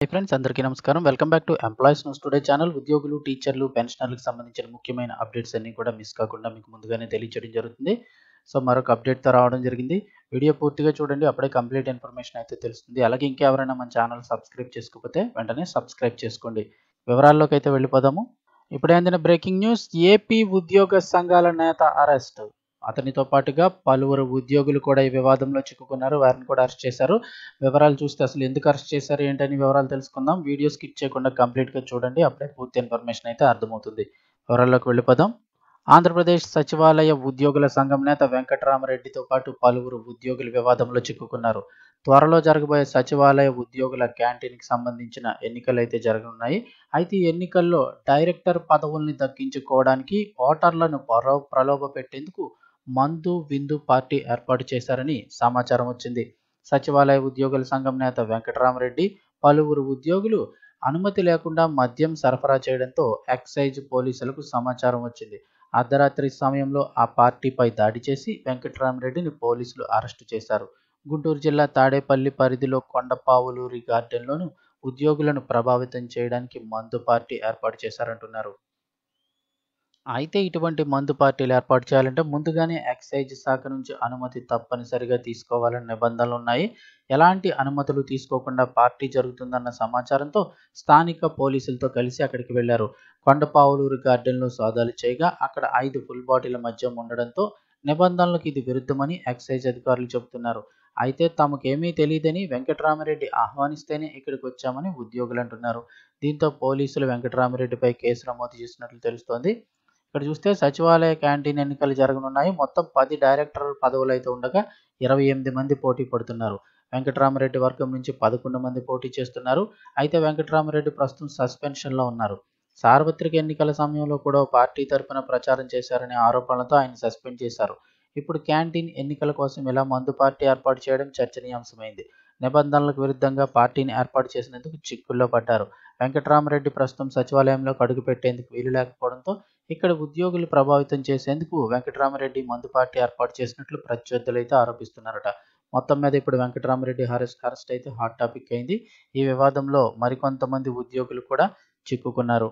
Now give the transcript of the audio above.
Hi friends, అందరికీ నమస్కారం. Welcome back to employees news today channel. ఉద్యోగులు, టీచర్లు, పెన్షనర్లకు సంబంధించిన ముఖ్యమైన అప్డేట్స్ అన్ని కూడా మిస్ కాకుండా మీకు ముందుగానే తెలియజేయడం జరుగుతుంది. సో మరొక అప్డేట్తో రావడం జరిగింది. వీడియో పూర్తిగా చూడండి, అప్పుడే కంప్లీట్ ఇన్ఫర్మేషన్ అయితే తెలుస్తుంది. అలాగే ఇంకెవరైనా మన ఛానల్ సబ్స్క్రైబ్ చేసుకోకపోతే వెంటనే సబ్స్క్రైబ్ చేసుకోండి. వివరాల్లోకి అయితే వెళ్ళిపోదాము. ఇప్పుడే అందిన బ్రేకింగ్ న్యూస్. ఏపీ ఉద్యోగ సంఘాల నేత అరెస్ట్. అతనితో పాటుగా పలువురు ఉద్యోగులు కూడా ఈ వివాదంలో చిక్కుకున్నారు. వారిని కూడా అరెస్ట్ చేశారు. వివరాలు చూస్తే అసలు ఎందుకు అరెస్ట్ చేశారు ఏంటని వివరాలు తెలుసుకుందాం. వీడియో స్కిప్ చేయకుండా కంప్లీట్గా చూడండి, అప్పుడే పూర్తి ఇన్ఫర్మేషన్ అయితే అర్థమవుతుంది. వివరాల్లోకి వెళ్ళిపోదాం. ఆంధ్రప్రదేశ్ సచివాలయ ఉద్యోగుల సంఘం నేత వెంకటరామరెడ్డితో పాటు పలువురు ఉద్యోగులు వివాదంలో చిక్కుకున్నారు. త్వరలో జరగబోయే సచివాలయ ఉద్యోగుల క్యాంటీన్కి సంబంధించిన ఎన్నికలు అయితే జరగనున్నాయి. అయితే ఈ ఎన్నికల్లో డైరెక్టర్ పదవుల్ని దక్కించుకోవడానికి ఓటర్లను ప్రలోభ పెట్టేందుకు మందు విందు పార్టీ ఏర్పాటు చేశారని సమాచారం వచ్చింది. సచివాలయ ఉద్యోగుల సంఘం నేత వెంకటరామరెడ్డి, పలువురు ఉద్యోగులు అనుమతి లేకుండా మద్యం సరఫరా చేయడంతో ఎక్సైజ్ పోలీసులకు సమాచారం వచ్చింది. అర్ధరాత్రి సమయంలో ఆ పార్టీపై దాడి చేసి వెంకటరామరెడ్డిని పోలీసులు అరెస్టు చేశారు. గుంటూరు జిల్లా తాడేపల్లి పరిధిలో కొండపావులూరి గార్డెన్లోను ఉద్యోగులను ప్రభావితం చేయడానికి మందు పార్టీ ఏర్పాటు చేశారంటున్నారు. అయితే ఇటువంటి మందు పార్టీలు ఏర్పాటు చేయాలంటే ముందుగానే ఎక్సైజ్ శాఖ నుంచి అనుమతి తప్పనిసరిగా తీసుకోవాలని నిబంధనలు ఉన్నాయి. ఎలాంటి అనుమతులు తీసుకోకుండా పార్టీ జరుగుతుందన్న సమాచారంతో స్థానిక పోలీసులతో కలిసి అక్కడికి వెళ్లారు. కొండపావులూరు గార్డెన్లో సోదాలు చేయగా అక్కడ 5 ఫుల్ బాటిల్ మద్యం ఉండడంతో నిబంధనలకు ఇది విరుద్ధమని ఎక్సైజ్ అధికారులు చెబుతున్నారు. అయితే తమకేమీ తెలియదని వెంకటరామరెడ్డి ఆహ్వానిస్తేనే ఇక్కడికి వచ్చామని ఉద్యోగులు అంటున్నారు. దీంతో పోలీసులు వెంకటరామరెడ్డిపై కేసు నమోదు చేసినట్లు తెలుస్తోంది. ఇక్కడ చూస్తే సచివాలయ క్యాంటీన్ ఎన్నికలు జరగనున్నాయి. మొత్తం 10 డైరెక్టర్ పదవులు అయితే ఉండగా 28 మంది పోటీ పడుతున్నారు. వెంకటరామరెడ్డి వర్గం నుంచి 11 మంది పోటీ చేస్తున్నారు. అయితే వెంకటరామరెడ్డి ప్రస్తుతం సస్పెన్షన్లో ఉన్నారు. సార్వత్రిక ఎన్నికల సమయంలో కూడా పార్టీ తరపున ప్రచారం చేశారనే ఆరోపణలతో ఆయన సస్పెండ్ చేశారు. ఇప్పుడు క్యాంటీన్ ఎన్నికల కోసం ఇలా మందు పార్టీ ఏర్పాటు చేయడం చర్చనీయాంశమైంది. నిబంధనలకు విరుద్ధంగా పార్టీని ఏర్పాటు చేసినందుకు చిక్కుల్లో పడ్డారు. వెంకటరామరెడ్డి ప్రస్తుతం సచివాలయంలోకి అడుగు పెట్టేందుకు వీలు లేకపోవడంతో ఇక్కడ ఉద్యోగులు ప్రభావితం చేసేందుకు వెంకటరామరెడ్డి మందు పార్టీ ఏర్పాటు చేసినట్లు ప్రత్యర్థులు అయితే ఆరోపిస్తున్నారట. మొత్తం మీద ఇప్పుడు వెంకటరామరెడ్డి అరెస్ట్ అయితే హాట్ టాపిక్ అయింది. ఈ వివాదంలో మరికొంతమంది ఉద్యోగులు కూడా చిక్కుకున్నారు.